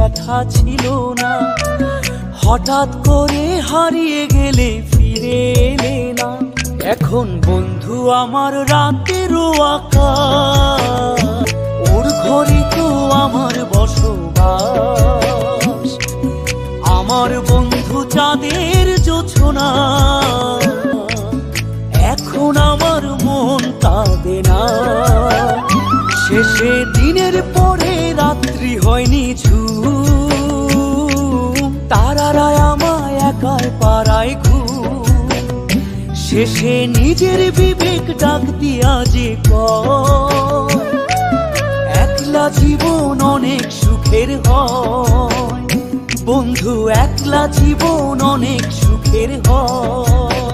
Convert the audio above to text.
দেখা ছিল না, হঠাৎ করে হারিয়ে গেলে ফিরে এলে না। এখন বন্ধু আমার রাতেরও আকাশ, ওর ঘরে তো আমার বসবাস। আমার বন্ধু চাঁদের জোছনা, এখন আমার মন কাঁদে না। শেষে দিনের পরে রাত্রি হয়নি ঝুম, তারারা আমায় একাই পাড়ায় ঘুম। শেষে নিজের বিবেক ডাক দিয়া যে কয়, একলা জীবন অনেক সুখের হয় বন্ধু, একলা জীবন অনেক সুখের হয়।